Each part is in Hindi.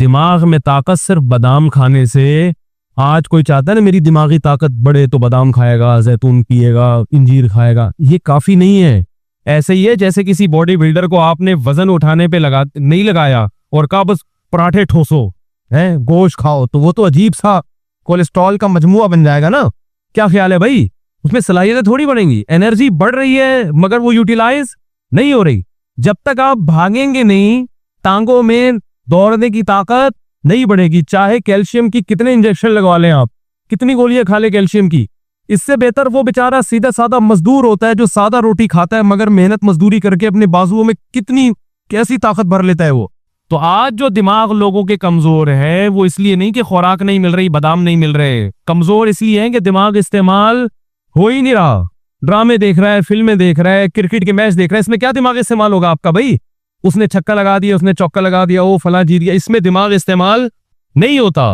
दिमाग में ताकत सिर्फ बादाम खाने से। आज कोई चाहता है ना मेरी दिमागी ताकत बढ़े तो बादाम खाएगा, जैतून पिएगा, इंजीर खाएगा, ये काफी नहीं है। ऐसे ही है जैसे किसी बॉडी बिल्डर को आपने वजन उठाने पे नहीं लगाया और कहा बस पराठे ठोसो, है गोश्त खाओ, तो वो तो अजीब सा कोलेस्ट्रॉल का मजमुआ बन जाएगा ना। क्या ख्याल है भाई, उसमें सलाहियतें थोड़ी बढ़ेंगी। एनर्जी बढ़ रही है मगर वो यूटिलाइज नहीं हो रही। जब तक आप भागेंगे नहीं, टांगों में दौड़ने की ताकत नहीं बढ़ेगी, चाहे कैल्शियम की कितने इंजेक्शन लगवा लें आप, कितनी गोलियां खा ले कैल्शियम की। इससे बेहतर वो बेचारा सीधा साधा मजदूर होता है जो सादा रोटी खाता है मगर मेहनत मजदूरी करके अपने बाजुओं में कितनी कैसी ताकत भर लेता है वो। तो आज जो दिमाग लोगों के कमजोर है वो इसलिए नहीं कि खुराक नहीं मिल रही, बादाम नहीं मिल रहे, कमजोर इसलिए है कि दिमाग इस्तेमाल हो ही नहीं रहा। ड्रामे देख रहा है, फिल्में देख रहा है, क्रिकेट के मैच देख रहा है, इसमें क्या दिमाग इस्तेमाल होगा आपका भाई? उसने छक्का लगा दिया, उसने चौका लगा दिया, वो फला जीत गया, इसमें दिमाग इस्तेमाल नहीं होता।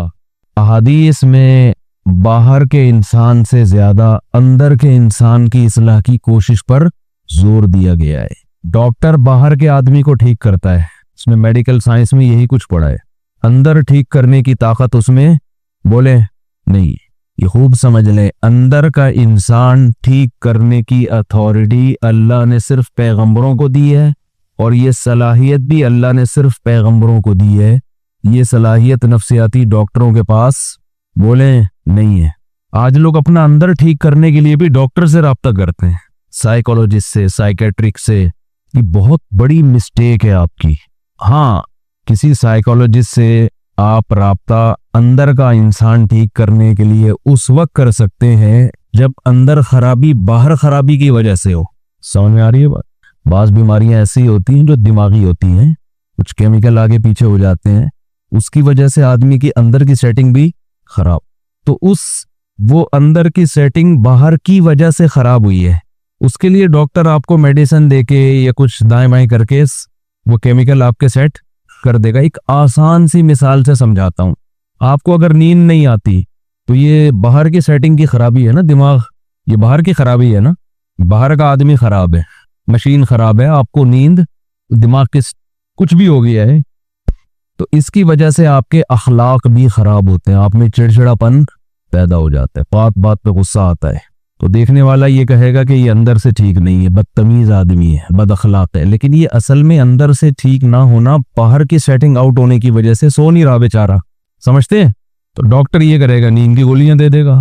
अहादीस में बाहर के इंसान से ज्यादा अंदर के इंसान की इस्लाह की कोशिश पर जोर दिया गया है। डॉक्टर बाहर के आदमी को ठीक करता है, उसने मेडिकल साइंस में यही कुछ पढ़ा है। अंदर ठीक करने की ताकत उसमें बोले नहीं। ये खूब समझ ले, अंदर का इंसान ठीक करने की अथॉरिटी अल्लाह ने सिर्फ पैगंबरों को दी है और ये सलाहियत भी अल्लाह ने सिर्फ पैगंबरों को दी है। ये सलाहियत नफ्सियाती डॉक्टरों के पास बोले नहीं है। आज लोग अपना अंदर ठीक करने के लिए भी डॉक्टर से रब्ता करते हैं, साइकोलॉजिस्ट से, साइकेट्रिक से। ये बहुत बड़ी मिस्टेक है आपकी। हाँ, किसी साइकोलॉजिस्ट से आप रब्ता अंदर का इंसान ठीक करने के लिए उस वक्त कर सकते हैं जब अंदर खराबी बाहर खराबी की वजह से हो। समझ में आ रही है बात? बाज़ बीमारियां ऐसी होती हैं जो दिमागी होती हैं, कुछ केमिकल आगे पीछे हो जाते हैं, उसकी वजह से आदमी की अंदर की सेटिंग भी खराब। तो वो अंदर की सेटिंग बाहर की वजह से खराब हुई है, उसके लिए डॉक्टर आपको मेडिसिन देके या कुछ दाएं बाएं करके वो केमिकल आपके सेट कर देगा। एक आसान सी मिसाल से समझाता हूं। आपको अगर नींद नहीं आती तो ये बाहर की सेटिंग की खराबी है ना, दिमाग, ये बाहर की खराबी है ना। बाहर का आदमी खराब है, मशीन खराब है, आपको नींद दिमाग के कुछ भी हो गया है, तो इसकी वजह से आपके अखलाक भी खराब होते हैं, आप में चिड़चिड़ापन पैदा हो जाता है, बात बात पे गुस्सा आता है। तो देखने वाला ये कहेगा कि ये अंदर से ठीक नहीं है, बदतमीज आदमी है, बद अखलाक है, लेकिन ये असल में अंदर से ठीक ना होना बाहर की सेटिंग आउट होने की वजह से सो नहीं रहा बेचारा। समझते हैं? तो डॉक्टर ये करेगा, नींद की गोलियां दे देगा,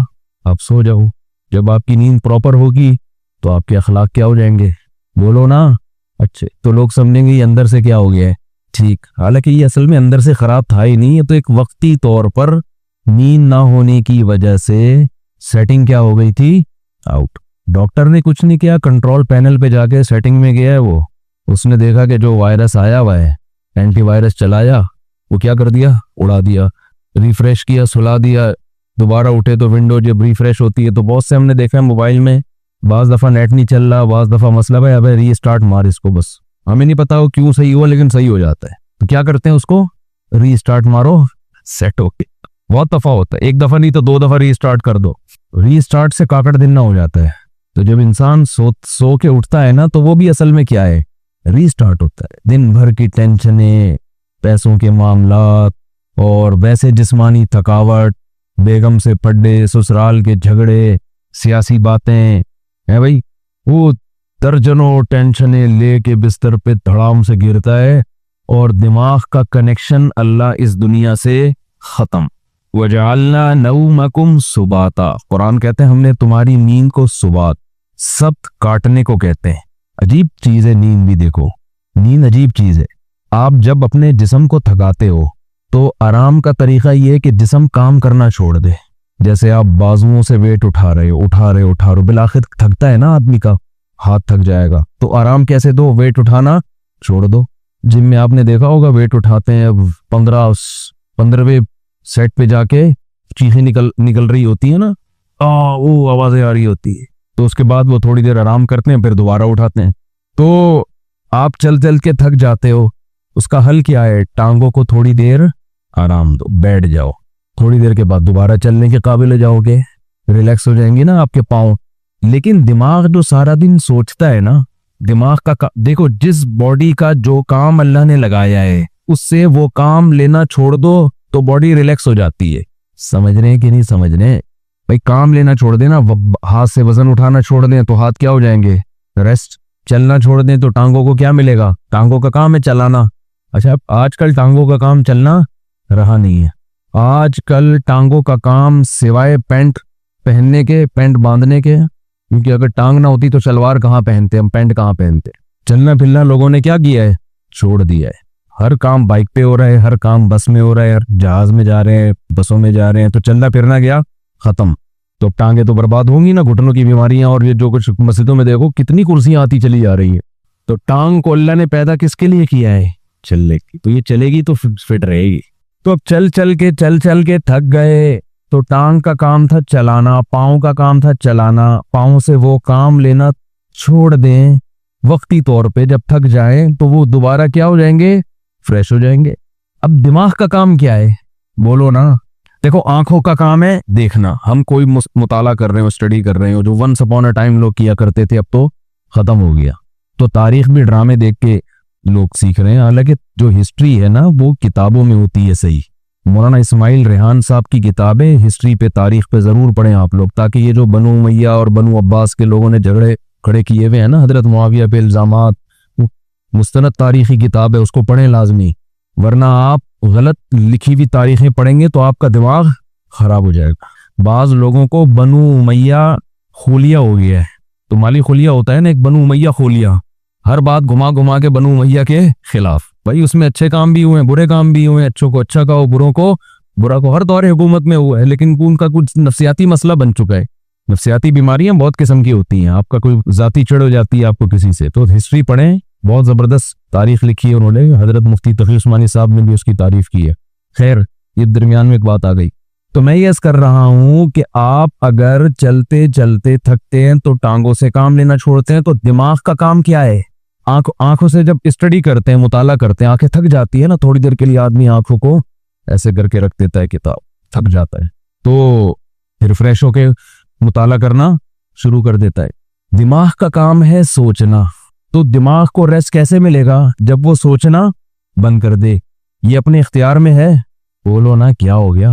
आप सो जाओ। जब आपकी नींद प्रॉपर होगी तो आपके अखलाक क्या हो जाएंगे? बोलो ना। अच्छे, तो लोग समझेंगे ये अंदर से क्या हो गया है ठीक, हालांकि ये असल में अंदर से खराब था ही नहीं, ये तो एक वक्ती तौर पर नींद ना होने की वजह से सेटिंग क्या हो गई थी, आउट। डॉक्टर ने कुछ नहीं किया, कंट्रोल पैनल पे जाके सेटिंग में गया है वो, उसने देखा कि जो वायरस आया हुआ है, एंटीवायरस चलाया, वो क्या कर दिया, उड़ा दिया, रिफ्रेश किया, सुला दिया, दोबारा उठे तो विंडो जब रिफ्रेश होती है तो बहुत से हमने देखा है मोबाइल में, बाज़ दफ़ा नेट नहीं चल रहा, बाज़ दफ़ा मसला है, अबे रीस्टार्ट मार इसको, बस हमें नहीं पता वो क्यों सही हुआ लेकिन सही हो जाता है, तो क्या करते हैं उसको रीस्टार्ट मारो, सेट हो गया। बहुत दफ़ा होता है, एक दफ़ा नहीं तो 2 दफ़ा रीस्टार्ट कर दो, रीस्टार्ट से काकड़ दिन हो जाता है। तो जब इंसान सो के उठता है ना तो वो भी असल में क्या है, रीस्टार्ट होता है। दिन भर की टेंशनें, पैसों के मामलात और वैसे जिस्मानी थकावट, बेगम से पड्डे, ससुराल के झगड़े, सियासी बातें है भाई, वो दर्जनों टेंशनें लेके बिस्तर पे धड़ाम से गिरता है और दिमाग का कनेक्शन अल्लाह इस दुनिया से खत्म। वजअलना नौमकुम सुबाता, कुरान कहते हैं हमने तुम्हारी नींद को सुबात, सब्त काटने को कहते हैं। अजीब चीज है नींद भी, देखो नींद अजीब चीज है। आप जब अपने जिस्म को थकाते हो तो आराम का तरीका ये है कि जिस्म काम करना छोड़ दे। जैसे आप बाजुओं से वेट उठा रहे हो, बिलाखिर थकता है ना आदमी का, हाथ थक जाएगा, तो आराम कैसे दो, वेट उठाना छोड़ दो। जिम में आपने देखा होगा वेट उठाते हैं, 15वें सेट पे जाके चीखें निकल रही होती है ना, वो आवाजें आ रही होती है, तो उसके बाद वो थोड़ी देर आराम करते हैं, फिर दोबारा उठाते हैं। तो आप चल चल के थक जाते हो, उसका हल क्या है, टांगों को थोड़ी देर आराम दो, बैठ जाओ, थोड़ी देर के बाद दोबारा चलने के काबिल हो जाओगे, रिलैक्स हो जाएंगे ना आपके पाँव। लेकिन दिमाग जो सारा दिन सोचता है ना, दिमाग का देखो, जिस बॉडी का जो काम अल्लाह ने लगाया है उससे वो काम लेना छोड़ दो तो बॉडी रिलैक्स हो जाती है। समझ रहे हैं कि नहीं समझ रहे हैं? भाई काम लेना छोड़ देना, हाथ से वजन उठाना छोड़ दें तो हाथ क्या हो जाएंगे? रेस्ट। चलना छोड़ दें तो टांगों को क्या मिलेगा? टांगों का काम है चलाना। अच्छा, आजकल टांगों का काम चलना रहा नहीं है। आजकल टांगों का काम सिवाय पैंट पहनने के, पैंट बांधने के, क्योंकि अगर टांग ना होती तो सलवार कहाँ पहनते, हम पैंट कहाँ पहनते। चलना फिरना लोगों ने क्या किया है? छोड़ दिया है। हर काम बाइक पे हो रहा है, हर काम बस में हो रहा है, हर जहाज में जा रहे हैं, बसों में जा रहे हैं, तो चलना फिरना गया खत्म। तो टांगे तो बर्बाद होंगी ना, घुटनों की बीमारियां, और ये जो कुछ मस्जिदों में देखो कितनी कुर्सियां आती चली जा रही है। तो टांग को अल्लाह ने पैदा किसके लिए किया है? चलने की। तो ये चलेगी तो फिट रहेगी। तो अब चल चल के थक गए, तो टांग का काम था चलाना, पाँव का काम था चलाना, पाँव से वो काम लेना छोड़ दें वक्ती तौर पे। जब थक जाएं तो वो दोबारा क्या हो जाएंगे? फ्रेश हो जाएंगे। अब दिमाग का काम क्या है? बोलो ना। देखो, आंखों का काम है देखना। हम कोई मुताला कर रहे हो, स्टडी कर रहे हो, जो वंस अपॉन अ टाइम लोग किया करते थे, अब तो खत्म हो गया। तो तारीख भी ड्रामे देख के लोग सीख रहे हैं। हालांकि जो हिस्ट्री है ना, वो किताबों में होती है सही। मौलाना इस्माइल रेहान साहब की किताबें हिस्ट्री पे, तारीख पे जरूर पढ़ें आप लोग, ताकि ये जो बनु उमैया और बनु अब्बास के लोगों ने झगड़े खड़े किए हुए हैं ना, हजरत मुआविया पे इल्जामात, मुस्तनद तारीखी किताब है, उसको पढ़ें लाजमी। वरना आप गलत लिखी हुई तारीखें पढ़ेंगे तो आपका दिमाग खराब हो जाएगा। बाज लोगों को बनु उमैया खोलिया हो गया है। तो माली खोलिया होता है ना, एक बनु उमैया खोलिया, हर बात घुमा घुमा के बनु उमैया के खिलाफ। भाई उसमें अच्छे काम भी हुए हैं, बुरे काम भी हुए हैं। अच्छों को अच्छा कहो, बुरों को बुरा को। हर दौरे हुकूमत में हुआ है, लेकिन उनका कुछ नफसियाती मसला बन चुका है। नफसियाती बीमारियां बहुत किस्म की होती हैं। आपका कोई जाती चिढ़ हो जाती है आपको किसी से, तो हिस्ट्री पढ़ें। बहुत जबरदस्त तारीख लिखी है उन्होंने। हजरत मुफ्ती तकी उस्मानी साहब ने भी उसकी तारीफ की है। खैर, ये दरमियान में एक बात आ गई। तो मैं ये कर रहा हूं कि आप अगर चलते चलते थकते हैं तो टांगों से काम लेना छोड़ते हैं, तो दिमाग का काम क्या है? आंखों से जब स्टडी करते हैं, मुताला करते हैं, आंखें थक जाती है ना, थोड़ी देर के लिए आदमी आंखों को ऐसे करके रख देता है, किताब थक जाता है, तो फिर फ्रेश होके मुताला करना शुरू कर देता है। दिमाग का काम है सोचना। तो दिमाग को रेस्ट कैसे मिलेगा? जब वो सोचना बंद कर दे। ये अपने इख्तियार में है। बोलो ना, क्या हो गया?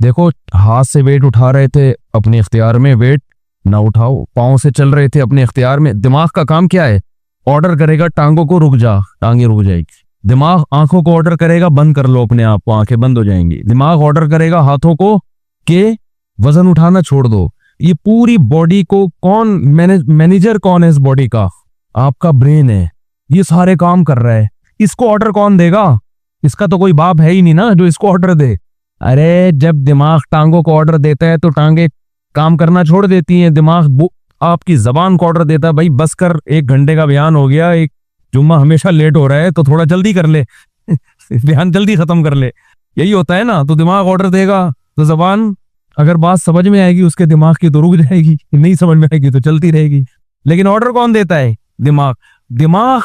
देखो, हाथ से वेट उठा रहे थे, अपने इख्तियार में, वेट ना उठाओ। पाँव से चल रहे थे, अपने इख्तियार में। दिमाग का काम क्या है? ऑर्डर करेगा टांगों को, रुक जा, टांगे रुक जाएगी। दिमाग आंखों को ऑर्डर करेगा, बंद कर लो अपने आप को, आंखें बंद हो जाएंगी। दिमाग ऑर्डर करेगा हाथों को के वजन उठाना छोड़ दो। ये पूरी बॉडी को कौन मैनेजर कौन है इस बॉडी का? आपका ब्रेन है। ये सारे काम कर रहा है। इसको ऑर्डर कौन देगा? इसका तो कोई बाप है ही नहीं ना जो इसको ऑर्डर दे। अरे जब दिमाग टांगों को ऑर्डर देता है तो टांगे काम करना छोड़ देती हैं। दिमाग आपकी जबान को ऑर्डर देता है, भाई बस कर, 1 घंटे का बयान हो गया, एक जुम्मा हमेशा लेट हो रहा है, तो थोड़ा जल्दी कर ले बयान जल्दी खत्म कर ले। यही होता है ना। तो दिमाग ऑर्डर देगा, तो जबान अगर बात समझ में आएगी उसके दिमाग की तो रुक जाएगी, नहीं समझ में आएगी तो चलती रहेगी। लेकिन ऑर्डर कौन देता है? दिमाग। दिमाग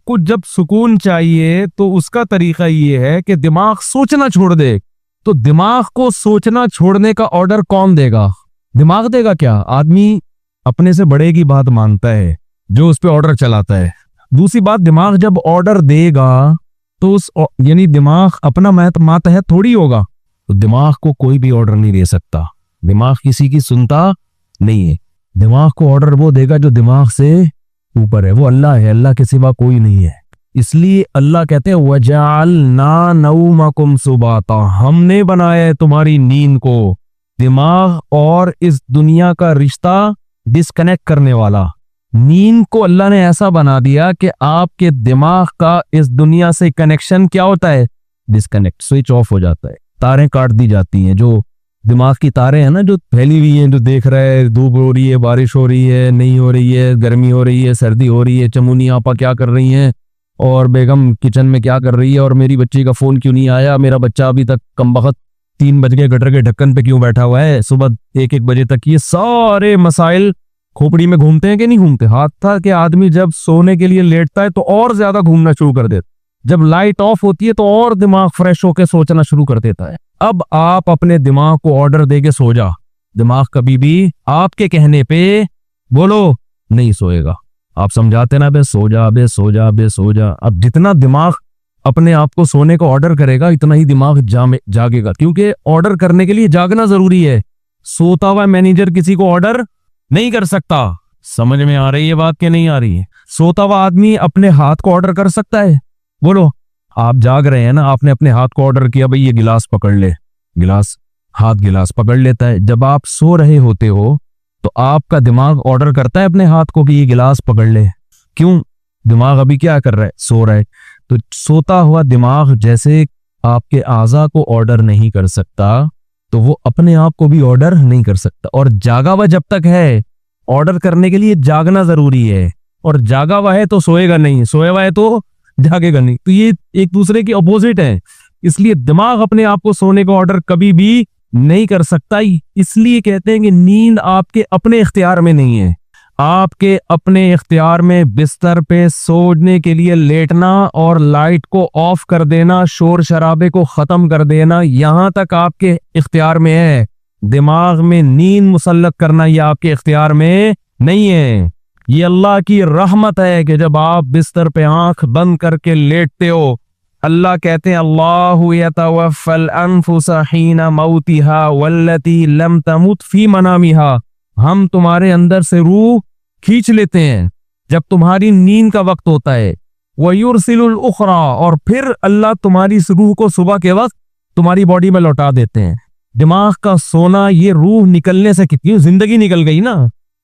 को जब सुकून चाहिए तो उसका तरीका ये है कि दिमाग सोचना छोड़ दे। तो दिमाग को सोचना छोड़ने का ऑर्डर कौन देगा? दिमाग देगा क्या? आदमी अपने से बड़े की बात मानता है जो उस पर ऑर्डर चलाता है। दूसरी बात, दिमाग जब ऑर्डर देगा तो उस यानी दिमाग अपना मातहत थोड़ी होगा। तो दिमाग को कोई भी ऑर्डर नहीं दे सकता। दिमाग किसी की सुनता नहीं है। दिमाग को ऑर्डर वो देगा जो दिमाग से ऊपर है, वो अल्लाह है। अल्लाह के सिवा कोई नहीं है। इसलिए अल्लाह कहते हैं वजअलना नौमकुम सुबाता, हमने बनाया है तुम्हारी नींद को। दिमाग और इस दुनिया का रिश्ता डिस्कनेक्ट करने वाला। नींद को अल्लाह ने ऐसा बना दिया कि आपके दिमाग का इस दुनिया से कनेक्शन क्या होता है? डिस्कनेक्ट, स्विच ऑफ हो जाता है। तारें काट दी जाती हैं। जो दिमाग की तारें हैं ना, जो फैली हुई हैं, जो देख रहा है धूप हो रही है, बारिश हो रही है, नहीं हो रही है, गर्मी हो रही है, सर्दी हो रही है, चमुनी आपा क्या कर रही हैं, और बेगम किचन में क्या कर रही है, और मेरी बच्ची का फोन क्यों नहीं आया, मेरा बच्चा अभी तक कमबख्त 3 बज गए गटर के ढक्कन पे क्यों बैठा हुआ है सुबह 1-1 बजे तक। ये सारे मसाइल खोपड़ी में घूमते हैं कि नहीं घूमते? हाथ था कि आदमी जब सोने के लिए लेटता है तो और ज्यादा घूमना शुरू कर देता। जब लाइट ऑफ होती है तो और दिमाग फ्रेश होकर सोचना शुरू कर देता है। अब आप अपने दिमाग को ऑर्डर दे के सो जा। दिमाग कभी भी आपके कहने पे बोलो नहीं सोएगा। आप समझाते ना, बे सो जा, बे सो जा, बे सो जा। अब जितना दिमाग अपने आप को सोने को ऑर्डर करेगा इतना ही दिमाग जागेगा, क्योंकि ऑर्डर करने के लिए जागना जरूरी है। सोता हुआ मैनेजर किसी को ऑर्डर नहीं कर सकता। समझ में आ रही है बात कि नहीं आ रही है? सोता हुआ आदमी अपने हाथ को ऑर्डर कर सकता है? बोलो, आप जाग रहे हैं ना, आपने अपने हाथ को ऑर्डर किया भाई ये गिलास पकड़ ले, गिलास पकड़ लेता है। जब आप सो रहे होते हो तो आपका दिमाग ऑर्डर करता है अपने हाथ को कि ये गिलास पकड़ ले। क्यों? दिमाग अभी क्या कर रहा है? सो रहा है। तो सोता हुआ दिमाग जैसे आपके आज़ा को ऑर्डर नहीं कर सकता, तो वो अपने आप को भी ऑर्डर नहीं कर सकता। और जागा हुआ जब तक है, ऑर्डर करने के लिए जागना जरूरी है, और जागा हुआ है तो सोएगा नहीं, सोया हुआ है तो जागेगा नहीं। तो ये एक दूसरे के अपोजिट है। इसलिए दिमाग अपने आप को सोने का ऑर्डर कभी भी नहीं कर सकता। इसलिए कहते हैं कि नींद आपके अपने इख्तियार में नहीं है। आपके अपने इख्तियार में बिस्तर पे सोने के लिए लेटना और लाइट को ऑफ कर देना, शोर शराबे को खत्म कर देना, यहां तक आपके इख्तियार में है। दिमाग में नींद मुसल्लत करना ये आपके इख्तियार में नहीं है। ये अल्लाह की रहमत है कि जब आप बिस्तर पे आंख बंद करके लेटते हो, अल्लाह कहते हैं अल्लाहु यतवफ़्फ़ल अनफुसा हीना मौतिहा वल्लती लम तमुत फी मनामिहा। हम तुम्हारे अंदर से रूह खींच लेते हैं जब तुम्हारी नींद का वक्त होता है। वयुरसिलुल उखरा, और फिर अल्लाह तुम्हारी इस रूह को सुबह के वक्त तुम्हारी बॉडी में लौटा देते हैं। दिमाग का सोना, ये रूह निकलने से कितनी जिंदगी निकल गई ना।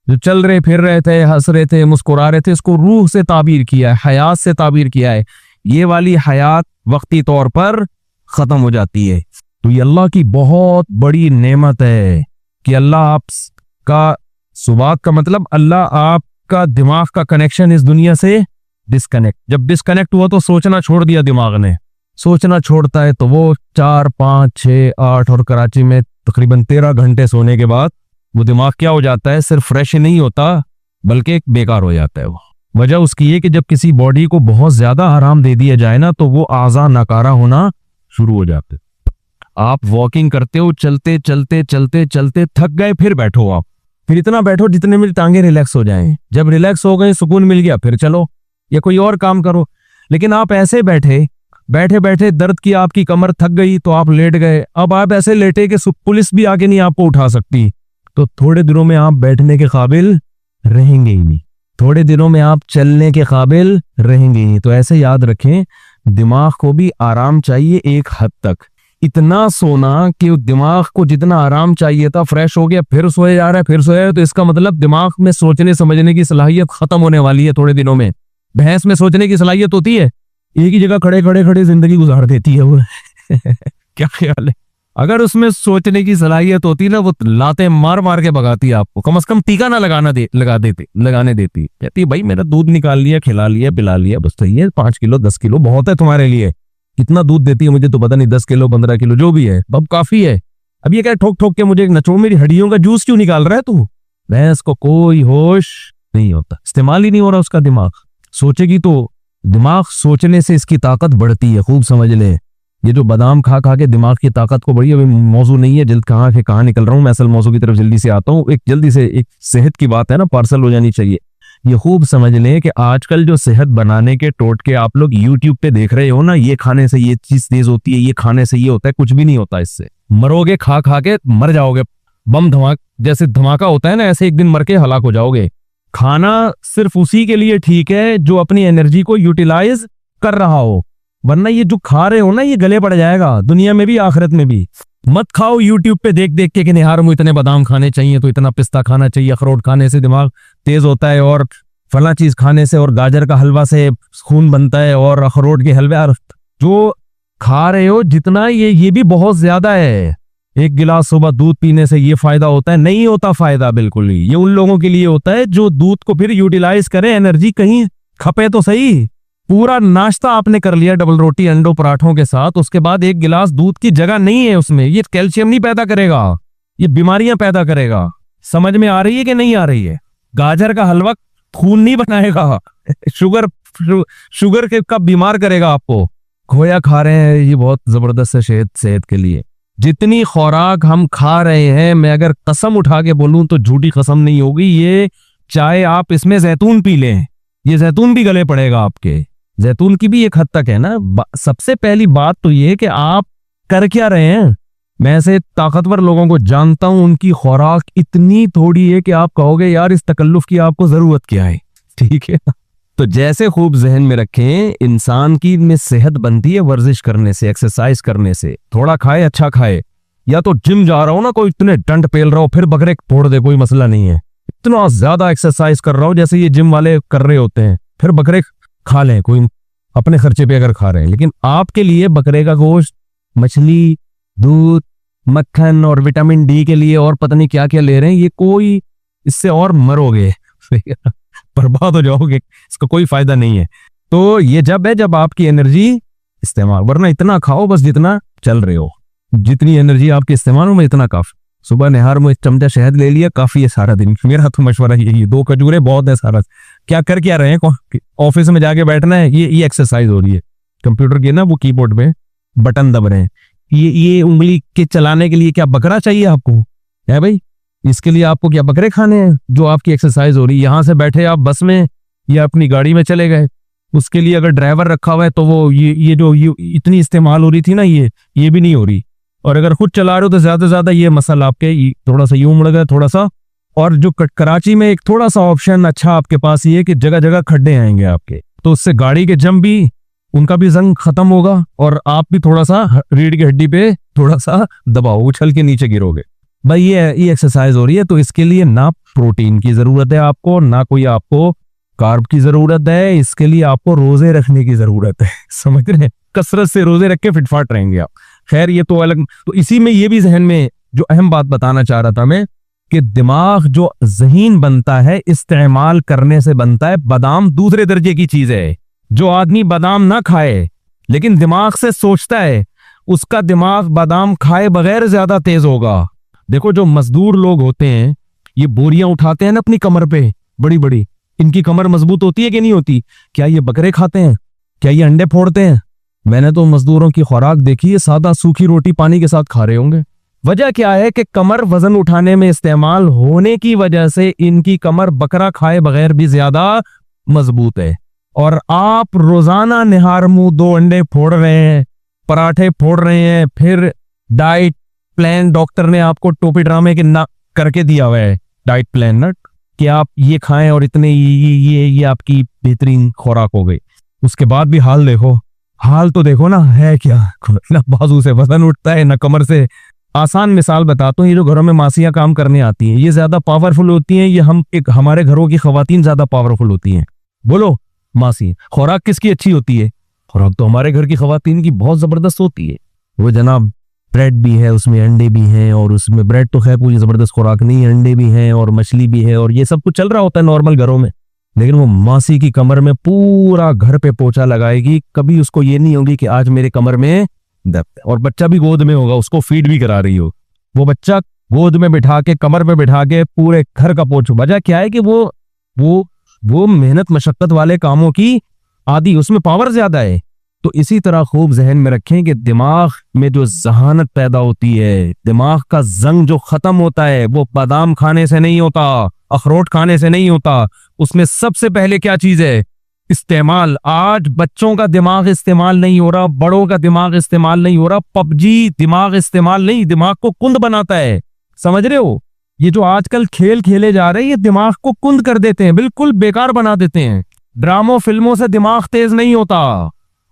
जो चल रहे फिर रहे थे, हंस रहे थे, मुस्कुरा रहे थे, इसको रूह से ताबीर किया है, हयात से ताबीर किया है। ये वाली हयात वक्ती तौर पर खत्म हो जाती है। तो ये अल्लाह की बहुत बड़ी नेमत है कि अल्लाह आपका सुबात का मतलब अल्लाह आपका दिमाग का कनेक्शन इस दुनिया से डिस्कनेक्ट। जब डिस्कनेक्ट हुआ तो सोचना छोड़ दिया दिमाग ने। सोचना छोड़ता है तो वो 4, 5, 6, 8 और कराची में तकरीबन 13 घंटे सोने के बाद वो दिमाग क्या हो जाता है? सिर्फ फ्रेश नहीं होता बल्कि बेकार हो जाता है। वो वजह उसकी है कि जब किसी बॉडी को बहुत ज्यादा आराम दे दिया जाए ना, तो वो आज़ा नकारा होना शुरू हो जाते। आप वॉकिंग करते हो, चलते चलते चलते चलते थक गए, फिर बैठो आप, फिर इतना बैठो जितने में टांगे रिलैक्स हो जाएं। जब रिलैक्स हो गए, सुकून मिल गया, फिर चलो या कोई और काम करो। लेकिन आप ऐसे बैठे बैठे दर्द की आपकी कमर थक गई तो आप लेट गए। अब आप ऐसे लेटे कि पुलिस भी आके नहीं आपको उठा सकती, तो थोड़े दिनों में आप बैठने के काबिल रहेंगे ही नहीं, थोड़े दिनों में आप चलने के काबिल रहेंगे ही नहीं। तो ऐसे याद रखें, दिमाग को भी आराम चाहिए एक हद तक। इतना सोना कि दिमाग को जितना आराम चाहिए था, फ्रेश हो गया फिर सोए जा रहा है, फिर सोया, तो इसका मतलब दिमाग में सोचने समझने की सलाहियत खत्म होने वाली है थोड़े दिनों में। भैंस में सोचने की सलाहियत होती है, एक ही जगह खड़े जिंदगी गुजार देती है वो क्या ख्याल है? अगर उसमें सोचने की सलाहियत होती ना, वो लाते मार मार के भगाती है आपको। कम से कम टीका ना लगाने देती। कहती भाई मेरा दूध निकाल लिया, खिला लिया, पिला लिया, बस सही है, 5 किलो 10 किलो बहुत है तुम्हारे लिए। कितना दूध देती है मुझे तो पता नहीं, 10 किलो 15 किलो जो भी है, अब काफी है। अब ये क्या ठोक ठोक के मुझे नचो, मेरी हड्डियों का जूस क्यों निकाल रहा है तू? भैंस को कोई होश नहीं होता, इस्तेमाल ही नहीं हो रहा उसका दिमाग। सोचेगी तो दिमाग सोचने से इसकी ताकत बढ़ती है, खूब समझ ले। ये जो बादाम खा खा के दिमाग की ताकत को बढ़ी, अभी मौजू नहीं है, जल्द कहाँ निकल रहा हूँ मैं, असल मौजू की तरफ जल्दी से आता हूँ। एक जल्दी से एक सेहत की बात है ना, पार्सल हो जानी चाहिए। ये खूब समझ लें कि आजकल जो सेहत बनाने के टोटके आप लोग यूट्यूब पे देख रहे हो ना, ये खाने से ये चीज तेज होती है, ये खाने से ये होता है, कुछ भी नहीं होता इससे। मरोगे, खा खा के मर जाओगे। बम जैसे धमाका होता है ना, ऐसे एक दिन मर के हलाक हो जाओगे। खाना सिर्फ उसी के लिए ठीक है जो अपनी एनर्जी को यूटिलाइज कर रहा हो, वरना ये जो खा रहे हो ना, ये गले पड़ जाएगा, दुनिया में भी आखिरत में भी। मत खाओ यूट्यूब पे देख देख के कि निहार मुझे इतने बादाम खाने चाहिए, तो इतना पिस्ता खाना चाहिए, अखरोट खाने से दिमाग तेज होता है, और फला चीज खाने से, और गाजर का हलवा से खून बनता है, और अखरोट के हलवे। जो खा रहे हो जितना, ये भी बहुत ज्यादा है। एक गिलास सुबह दूध पीने से ये फायदा होता है? नहीं होता फायदा बिल्कुल ही। ये उन लोगों के लिए होता है जो दूध को फिर यूटिलाइज करें, एनर्जी कहीं खपे तो सही। पूरा नाश्ता आपने कर लिया डबल रोटी अंडों पराठों के साथ, उसके बाद एक गिलास दूध की जगह नहीं है उसमें, ये कैल्शियम नहीं पैदा करेगा, ये बीमारियां पैदा करेगा। समझ में आ रही है कि नहीं आ रही है? गाजर का हलवा खून नहीं बनाएगा, शुगर के कब बीमार करेगा आपको। खोया खा रहे हैं, ये बहुत जबरदस्त है सेहत के लिए। जितनी खुराक हम खा रहे हैं, मैं अगर कसम उठा के बोलूं तो झूठी कसम नहीं होगी, ये चाहे आप इसमें जैतून पी लें, ये जैतून भी गले पड़ेगा आपके। जैतून की भी एक हद तक है ना। सबसे पहली बात तो ये है कि आप कर क्या रहे हैं। मैं ऐसे ताकतवर लोगों को जानता हूं, उनकी खुराक इतनी थोड़ी है कि आप कहोगे यार इस तकल्लुफ की आपको जरूरत क्या है। ठीक है, तो जैसे खूब जहन में रखें, इंसान की में सेहत बनती है वर्जिश करने से, एक्सरसाइज करने से। थोड़ा खाए, अच्छा खाए। या तो जिम जा रहा हो ना, कोई इतने डंड पेल रहा हो, फिर बकरे फोड़ दे, कोई मसला नहीं है। इतना ज्यादा एक्सरसाइज कर रहा हो जैसे ये जिम वाले कर रहे होते हैं, फिर बकरे खा लें, कोई अपने खर्चे पे अगर खा रहे हैं। लेकिन आपके लिए बकरे का गोश्त, मछली, दूध, मक्खन और विटामिन डी के लिए और पता नहीं क्या क्या ले रहे हैं, ये कोई, इससे और मरोगे, बर्बाद हो जाओगे, इसका कोई फायदा नहीं है। तो ये जब है जब आपकी एनर्जी इस्तेमाल, वरना इतना खाओ बस जितना चल रहे हो, जितनी एनर्जी आपके इस्तेमाल में इतना काफी। सुबह निहार में एक चमचा शहद ले लिया, काफी है सारा दिन। मेरा तो मशवरा यही है, 2 खजूरे बहुत है सारा। क्या कर क्या रहे हैं, ऑफिस में जाके बैठना है, ये एक्सरसाइज हो रही है। कंप्यूटर के ना वो कीबोर्ड में बटन दब रहे हैं, ये उंगली के चलाने के लिए क्या बकरा चाहिए आपको, है भाई? इसके लिए आपको क्या बकरे खाने हैं जो आपकी एक्सरसाइज हो रही है? यहां से बैठे आप बस में या अपनी गाड़ी में चले गए, उसके लिए अगर ड्राइवर रखा हुआ है तो वो ये जो इतनी इस्तेमाल हो रही थी ना, ये भी नहीं हो रही। और अगर खुद चला रहे हो तो ज्यादा से ज्यादा ये मसल आपके थोड़ा सा यूं मुड़ गया थोड़ा सा। और जो कराची में एक थोड़ा सा ऑप्शन अच्छा आपके पास ये है कि जगह जगह खड्डे आएंगे आपके, तो उससे गाड़ी के जम भी, उनका भी जंग खत्म होगा और आप भी थोड़ा सा रीढ़ की हड्डी पे थोड़ा सा दबाओ, उछल के नीचे गिरोगे। भाई ये एक्सरसाइज हो रही है, तो इसके लिए ना प्रोटीन की जरूरत है आपको, ना कोई आपको कार्ब की जरूरत है। इसके लिए आपको रोजे रखने की जरूरत है, समझ रहे हैं? कसरत से रोजे रख के फिटफाट रहेंगे आप। खैर ये तो अलग। तो इसी में ये भी जहन में जो अहम बात बताना चाह रहा था मैं, कि दिमाग जो ज़हीन बनता है इस्तेमाल करने से बनता है। बादाम दूसरे दर्जे की चीज है। जो आदमी बादाम ना खाए लेकिन दिमाग से सोचता है, उसका दिमाग बादाम खाए बगैर ज्यादा तेज होगा। देखो जो मजदूर लोग होते हैं, ये बोरियां उठाते हैं ना अपनी कमर पे बड़ी बड़ी, इनकी कमर मजबूत होती है कि नहीं होती? क्या ये बकरे खाते हैं? क्या ये अंडे फोड़ते हैं? मैंने तो मजदूरों की खुराक देखी है, सादा सूखी रोटी पानी के साथ खा रहे होंगे। वजह क्या है कि कमर वजन उठाने में इस्तेमाल होने की वजह से इनकी कमर बकरा खाए बगैर भी ज्यादा मजबूत है। और आप रोजाना निहार मुंह 2 अंडे फोड़ रहे हैं, पराठे फोड़ रहे हैं, फिर डाइट प्लान डॉक्टर ने आपको टोपी ड्रामे के ना करके दिया हुआ है, डाइट प्लान ना, कि आप ये खाएं और इतने ये आपकी बेहतरीन खुराक हो गई। उसके बाद भी हाल देखो, हाल तो देखो ना है क्या, ना बाजू से वजन उठता है ना कमर से। आसान मिसाल बताता हूँ, ये जो घरों में मासियां काम करने आती हैं, ये ज्यादा पावरफुल होती हैं, ये हमारे घरों की खवातीन ज्यादा पावरफुल होती हैं? बोलो मासी, खुराक किसकी अच्छी होती है? खुराक तो हमारे घर की खवातीन की बहुत जबरदस्त होती है। वो जनाब ब्रेड भी है, उसमें अंडे भी हैं, और उसमें ब्रेड तो खैर पूरी जबरदस्त खुराक नहीं है, अंडे भी हैं और मछली भी है और ये सब कुछ चल रहा होता है नॉर्मल घरों में। लेकिन वो मासी की कमर में पूरा घर पे पोछा लगाएगी, कभी उसको ये नहीं होगी कि आज मेरे कमर में दर्द है। और बच्चा भी गोद में होगा, उसको फीड भी करा रही हो, वो बच्चा गोद में बिठा के कमर में बिठा के पूरे घर का पोछो। वजह क्या है कि वो मेहनत मशक्कत वाले कामों की आदि, उसमें पावर ज्यादा है। तो इसी तरह खूब जहन में रखें कि दिमाग में जो जहानत पैदा होती है, दिमाग का जंग जो खत्म होता है, वो बादाम खाने से नहीं होता, अखरोट खाने से नहीं होता। उसमें सबसे पहले क्या चीज है? इस्तेमाल। आज बच्चों का दिमाग इस्तेमाल नहीं हो रहा, बड़ों का दिमाग इस्तेमाल नहीं हो रहा। पबजी दिमाग इस्तेमाल नहीं, दिमाग को कुंद बनाता है, समझ रहे हो? ये जो आजकल खेल खेले जा रहे हैं, ये दिमाग को कुंद कर देते हैं, बिल्कुल बेकार बना देते हैं। ड्रामों फिल्मों से दिमाग तेज नहीं होता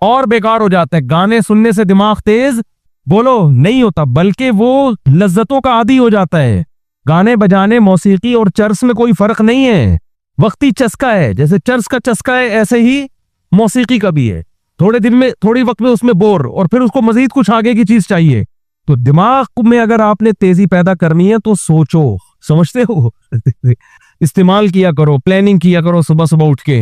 और बेकार हो जाता है। गाने सुनने से दिमाग तेज बोलो नहीं होता, बल्कि वो लज्जतों का आदी हो जाता है। गाने बजाने, मौसीकी और चर्स में कोई फर्क नहीं है, वक्ती चस्का है। जैसे चर्स का चस्का है, ऐसे ही मौसीकी का भी है। थोड़े दिन में, थोड़ी वक्त में उसमें बोर, और फिर उसको मजीद कुछ आगे की चीज चाहिए। तो दिमाग में अगर आपने तेजी पैदा करनी है तो सोचो, समझते हो? इस्तेमाल किया करो, प्लानिंग किया करो सुबह सुबह उठ के।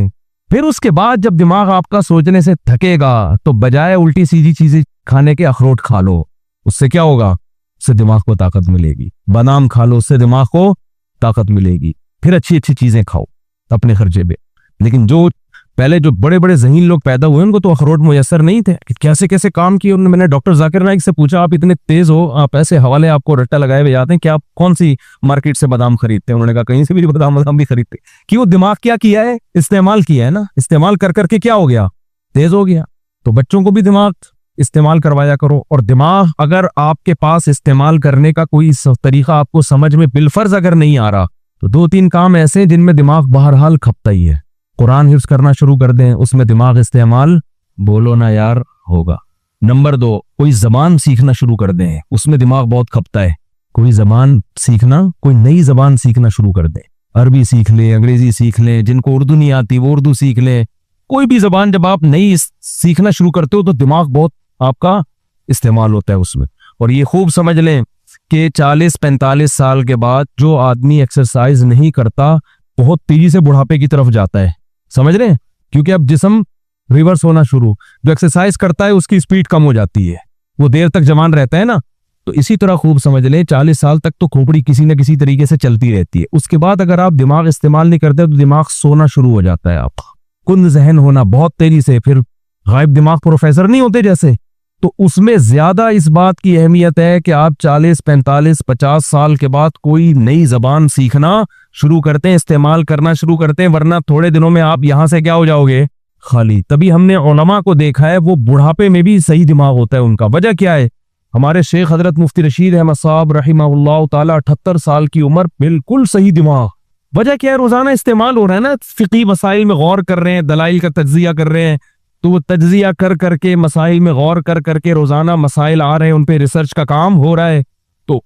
फिर उसके बाद जब दिमाग आपका सोचने से थकेगा तो बजाय उल्टी सीधी चीजें खाने के अखरोट खा लो। उससे क्या होगा? उससे दिमाग को ताकत मिलेगी। बादाम खा लो, उससे दिमाग को ताकत मिलेगी। फिर अच्छी अच्छी चीजें खाओ अपने खर्चे पे। लेकिन जो पहले जो बड़े बड़े ज़हीन लोग पैदा हुए, उनको तो अखरोट मुयसर नहीं थे। कैसे कैसे काम किए उन्होंने। मैंने डॉक्टर जाकिर नाइक से पूछा, आप इतने तेज हो, आप ऐसे हवाले आपको रट्टा लगाए हुए जाते हैं, कि आप कौन सी मार्केट से बादाम खरीदते हैं? उन्होंने कहा कहीं से भी बादाम भी खरीदते। क्यों? दिमाग क्या किया है? इस्तेमाल किया है ना। इस्तेमाल कर करके क्या हो गया? तेज हो गया। तो बच्चों को भी दिमाग इस्तेमाल करवाया करो। और दिमाग अगर आपके पास इस्तेमाल करने का कोई तरीका आपको समझ में बिलफर्ज अगर नहीं आ रहा, तो 2-3 काम ऐसे हैं जिनमें दिमाग बहरहाल खपता ही है। कुरान हिफ्ज करना शुरू कर दें, उसमें दिमाग इस्तेमाल, बोलो ना यार, होगा। नंबर 2, कोई जबान सीखना शुरू कर दें, उसमें दिमाग बहुत खपता है। कोई जबान सीखना, कोई नई जबान सीखना शुरू कर दें, अरबी सीख लें, अंग्रेजी सीख लें, जिनको उर्दू नहीं आती वो उर्दू सीख लें। कोई भी जबान जब आप नई सीखना शुरू करते हो तो दिमाग बहुत आपका इस्तेमाल होता है उसमें। और ये खूब समझ लें कि 40-45 साल के बाद जो आदमी एक्सरसाइज नहीं करता बहुत तेजी से बुढ़ापे की तरफ जाता है, समझ रहे हैं? क्योंकि अब जिस्म रिवर्स होना शुरू, जो एक्सरसाइज करता है उसकी स्पीड कम हो जाती है, वो देर तक जवान रहता है ना। तो इसी तरह खूब समझ लें 40 साल तक तो खोपड़ी किसी न किसी तरीके से चलती रहती है। उसके बाद अगर आप दिमाग इस्तेमाल नहीं करते तो दिमाग सोना शुरू हो जाता है, आपका कुंद जहन होना बहुत तेजी से। फिर गायब दिमाग प्रोफेसर नहीं होते जैसे, तो उसमें ज्यादा इस बात की अहमियत है कि आप 40, 45, 50 साल के बाद कोई नई जबान सीखना शुरू करते हैं, इस्तेमाल करना शुरू करते हैं, वरना थोड़े दिनों में आप यहां से क्या हो जाओगे, खाली। तभी हमने उलमा को देखा है वो बुढ़ापे में भी सही दिमाग होता है उनका। वजह क्या है? हमारे शेख हजरत मुफ्ती रशीद अहमद साहब रहिमहुल्लाह ताला 78 साल की उम्र, बिल्कुल सही दिमाग। वजह क्या है? रोजाना इस्तेमाल हो रहा है ना, फिकी मसाइल में गौर कर रहे हैं, दलाइल का तज्जिया कर रहे हैं, तो वो तज्जिया कर करके मसाइल में गौर कर करके रोजाना मसाइल आ रहे हैं, उन पे रिसर्च का काम हो रहा है, तो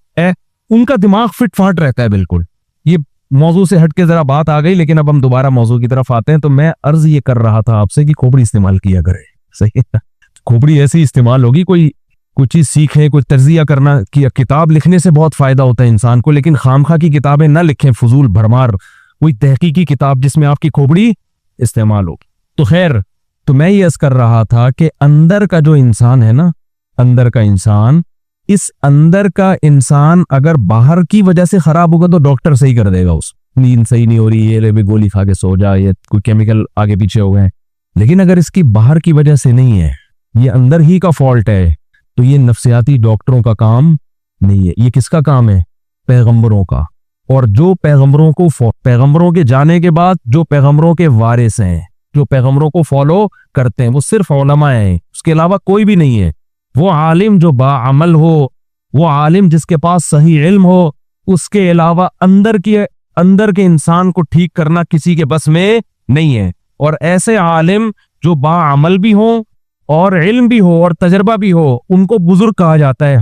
उनका दिमाग फिट फाट रहता है बिल्कुल। ये मौजू से हट के जरा बात आ गई, लेकिन अब हम दोबारा मौजू की तरफ आते हैं। तो मैं अर्ज ये कर रहा था आपसे कि खोपड़ी इस्तेमाल किया करे, सही है? खोपड़ी ऐसी इस्तेमाल होगी, कोई चीज सीखें, कोई तर्जिया करना कि किताब लिखने से बहुत फायदा होता है इंसान को, लेकिन खामखा की किताबें ना लिखें, फजूल भरमार, कोई तहकीकी किताब जिसमें आपकी खोपड़ी इस्तेमाल हो। तो खैर, तो मैं ये अर्ज कर रहा था कि अंदर का जो इंसान है ना, अंदर का इंसान, इस अंदर का इंसान अगर बाहर की वजह से खराब होगा तो डॉक्टर सही कर देगा, उस नींद सही नहीं हो रही है, रे गोली खा के सो जा, ये कोई केमिकल आगे पीछे हो गए। लेकिन अगर इसकी बाहर की वजह से नहीं है, ये अंदर ही का फॉल्ट है, तो ये नफ्सियाती डॉक्टरों का काम नहीं है। ये किसका काम है? पैगंबरों का। और जो पैगंबरों के जाने के बाद जो पैगंबरों के वारिस हैं, जो पैगंबरों को फॉलो करते हैं, वो सिर्फ उलमा हैं, उसके अलावा कोई भी नहीं है। वो आलिम जो बाअमल हो, वो आलिम जिसके पास सही इल्म हो, उसके अलावा अंदर के इंसान को ठीक करना किसी के बस में नहीं है। और ऐसे आलिम जो बाअमल भी हो और इल्म भी हो और तजर्बा भी हो, उनको बुजुर्ग कहा जाता है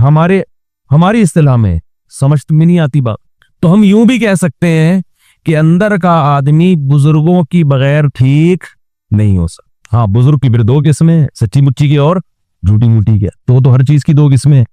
हमारी इस्तिलाह में। समझ में नहीं आती बात? तो हम यूं भी कह सकते हैं कि अंदर का आदमी बुजुर्गों की बगैर ठीक नहीं हो सकता। हाँ, बुजुर्ग की फिर 2 किस्में, सच्ची मुच्ची की और झूठी मूठी की। तो हर चीज की 2 किस्में।